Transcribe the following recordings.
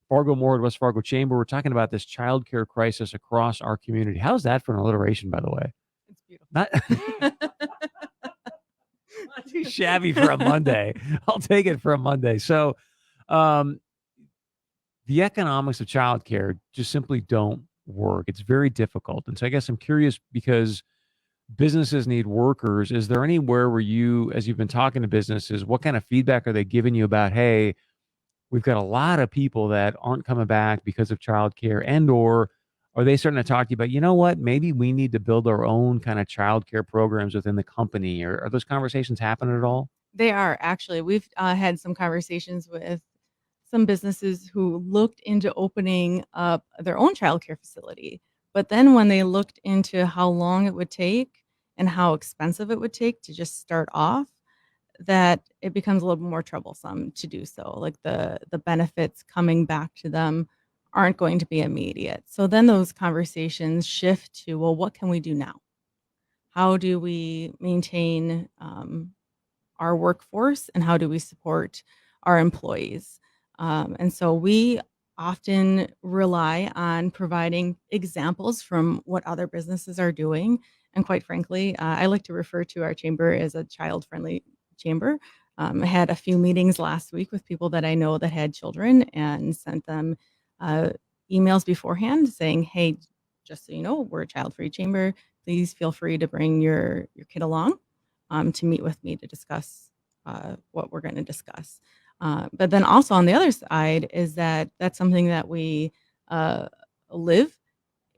Fargo-Moorhead, West Fargo Chamber. We're talking about this childcare crisis across our community. How's that for an alliteration, by the way? It's beautiful. Not, not too shabby for a Monday. I'll take it for a Monday. So, um, the economics of childcare just simply don't work. It's very difficult. And so I guess I'm curious because businesses need workers. Is there anywhere where you, as you've been talking to businesses, what kind of feedback are they giving you about, hey, we've got a lot of people that aren't coming back because of childcare, and or are they starting to talk to you about, you know what, maybe we need to build our own kind of childcare programs within the company, or are those conversations happening at all? They are actually. We've had some conversations with some businesses who looked into opening up their own childcare facility. But then when they looked into how long it would take and how expensive it would take to just start off, that it becomes a little more troublesome to do so. Like the benefits coming back to them aren't going to be immediate. So then those conversations shift to, well, what can we do now? How do we maintain our workforce, and how do we support our employees? And so we often rely on providing examples from what other businesses are doing. And quite frankly, I like to refer to our chamber as a child friendly chamber. I had a few meetings last week with people that I know that had children and sent them uh, emails beforehand saying, hey, just so you know, we're a child free chamber. Please feel free to bring your kid along to meet with me to discuss what we're going to discuss. But then also on the other side is that that's something that we uh, live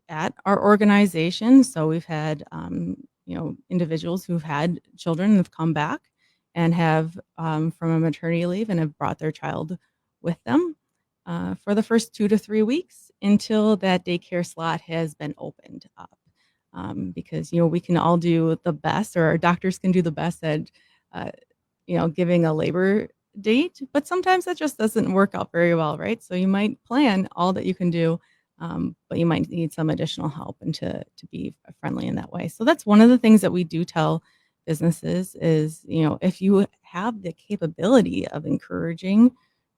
at our organization. So we've had individuals who've had children and have come back and have from a maternity leave and have brought their child with them for the first 2 to 3 weeks until that daycare slot has been opened up. Because we can all do the best, or our doctors can do the best at uh, giving a labor date, but sometimes that just doesn't work out very well, right? So you might plan all that you can do, but you might need some additional help and to be friendly in that way. So that's one of the things that we do tell businesses is, if you have the capability of encouraging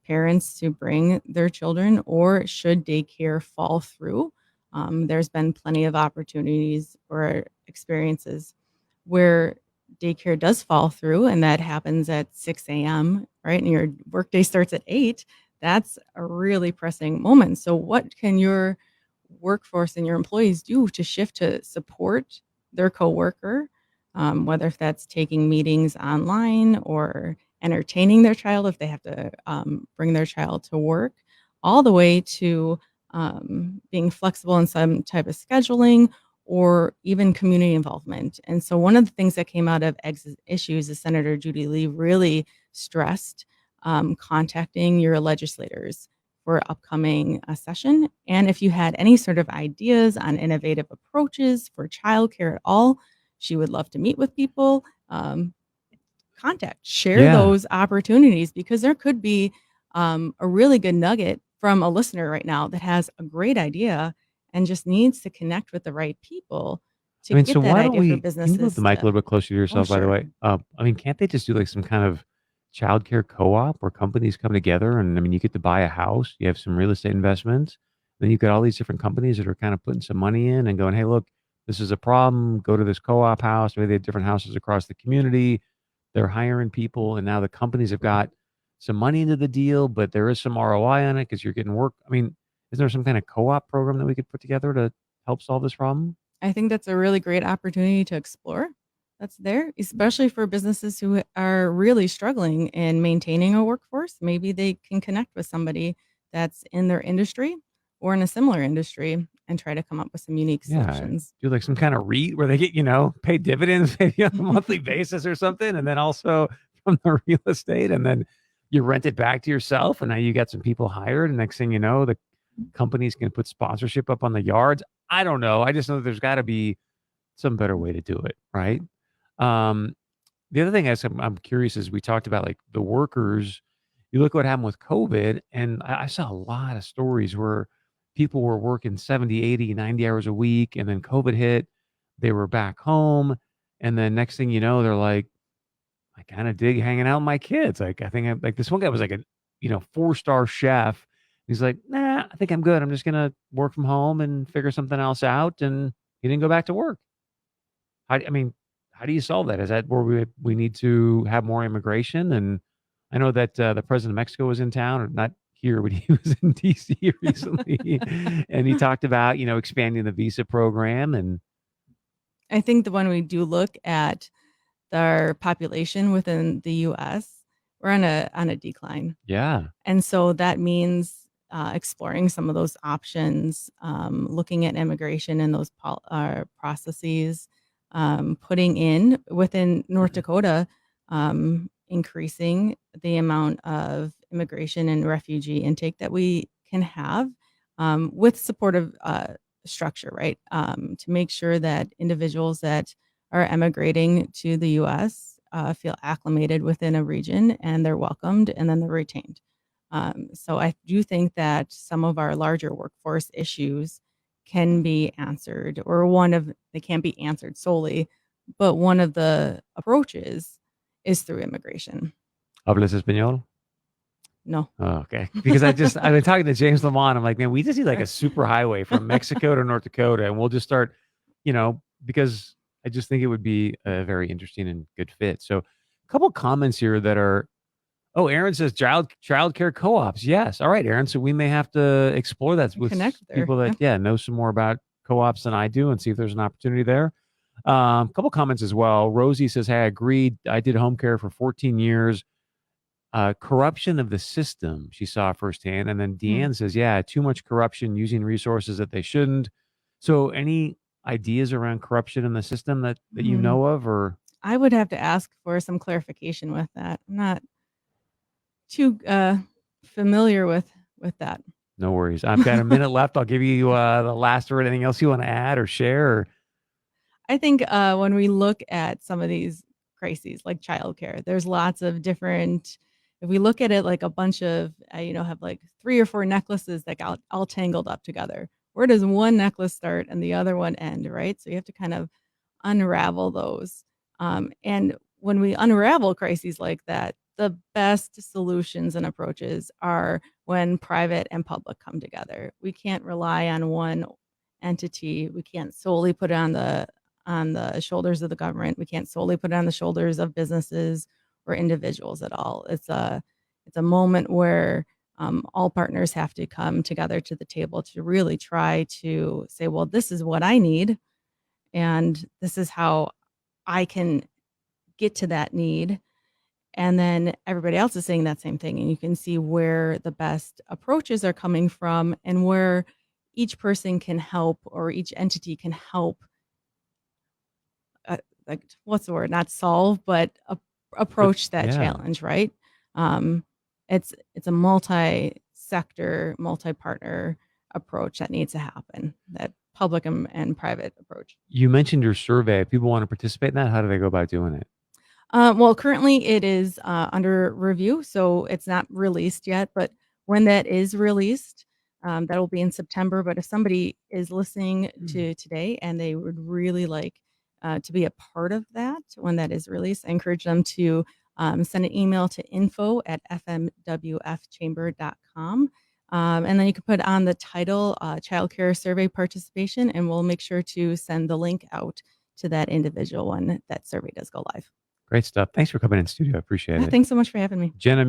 parents to bring their children, or should daycare fall through, there's been plenty of opportunities or experiences where daycare does fall through, and that happens at 6 a.m., right? And your workday starts at 8. That's a really pressing moment. So, what can your workforce and your employees do to shift to support their coworker, whether if that's taking meetings online or entertaining their child if they have to bring their child to work, all the way to being flexible in some type of scheduling or even community involvement. And so one of the things that came out of exit issues is Senator Judy Lee really stressed contacting your legislators for upcoming session. And if you had any sort of ideas on innovative approaches for childcare at all, she would love to meet with people. Share Yeah. those opportunities, because there could be a really good nugget from a listener right now that has a great idea and just needs to connect with the right people to I mean, so get that why don't idea for we, can you move the businesses mic a to, little bit closer to oh, yourself, by the sure. way? I mean, can't they just do like some kind of childcare co-op where companies come together, and I mean, you get to buy a house, you have some real estate investments, then you've got all these different companies that are kind of putting some money in and going, hey, look, this is a problem. Go to this co-op house. Maybe they have different houses across the community. They're hiring people, and now the companies have got some money into the deal, but there is some ROI on it because you're getting work. I mean, is there some kind of co-op program that we could put together to help solve this problem? I think that's a really great opportunity to explore. That's there, especially for businesses who are really struggling in maintaining a workforce. Maybe they can connect with somebody that's in their industry or in a similar industry and try to come up with some unique Yeah. solutions. Do like some kind of REIT where they get, pay dividends maybe on a monthly basis or something. And then also from the real estate, and then you rent it back to yourself. And now you got some people hired. And next thing you know, the companies can put sponsorship up on the yards. I don't know. I just know that there's got to be some better way to do it. Right. Um, the other thing I'm curious is we talked about like the workers. You look what happened with COVID, and I saw a lot of stories where people were working 70, 80, 90 hours a week, and then COVID hit. They were back home, and then next thing you know, they're like, I kind of dig hanging out with my kids. Like I think like this one guy was like a 4-star chef. He's like, nah, I think I'm good. I'm just going to work from home and figure something else out. And he didn't go back to work. I mean, how do you solve that? Is that where we need to have more immigration? And I know that the president of Mexico was in town, or not here, but he was in DC recently, and he talked about expanding the visa program. And I think that when we do look at our population within the US, we're on a decline. yeah, And so that means exploring some of those options, looking at immigration and those processes, putting in within North Dakota, increasing the amount of immigration and refugee intake that we can have with supportive structure, right? To make sure that individuals that are emigrating to the US feel acclimated within a region and they're welcomed and then they're retained. So I do think that some of our larger workforce issues can be answered, or they can't be answered solely, but one of the approaches is through immigration. hablas español? No. Oh, okay. Because I've been talking to James Lamont. I'm like, man, we just need like a super highway from Mexico to North Dakota, and we'll just start, because I just think it would be a very interesting and good fit. So, a couple comments here that are. Oh, Aaron says childcare co-ops. Yes. All right, Aaron. So we may have to explore that with Connect there. people that know some more about co-ops than I do, and see if there's an opportunity there. A couple comments as well. Rosie says, "Hey, I agreed. I did home care for 14 years. Corruption of the system she saw firsthand." And then Deanne says, "Yeah, too much corruption, using resources that they shouldn't." So, any ideas around corruption in the system that you know of, or I would have to ask for some clarification with that. I'm not too familiar with that. no worries. I've got a minute left. I'll give you the last word. Anything else you want to add or share? Or I think when we look at some of these crises like childcare, there's lots of different. If we look at it like a bunch of, have like 3 or 4 necklaces that got all tangled up together. Where does one necklace start and the other one end, right? So you have to kind of unravel those. And when we unravel crises like that, the best solutions and approaches are when private and public come together. We can't rely on one entity. We can't solely put it on the shoulders of the government. We can't solely put it on the shoulders of businesses or individuals at all. It's a moment where all partners have to come together to the table to really try to say, well, this is what I need, and this is how I can get to that need. And then everybody else is saying that same thing. And you can see where the best approaches are coming from and where each person can help, or each entity can help. Like, what's the word? Not solve, but approach that challenge, right? It's a multi-sector, multi-partner approach that needs to happen, that public and private approach. you mentioned your survey. If people want to participate in that, how do they go about doing it? Well, currently it is under review, so it's not released yet. But when that is released, that will be in September. But if somebody is listening to today and they would really like to be a part of that when that is released, I encourage them to send an email to info@fmwfchamber.com. And then you can put on the title Childcare Survey Participation, and we'll make sure to send the link out to that individual when that survey does go live. Great stuff. Thanks for coming in studio. I appreciate it. Thanks so much for having me. Jenna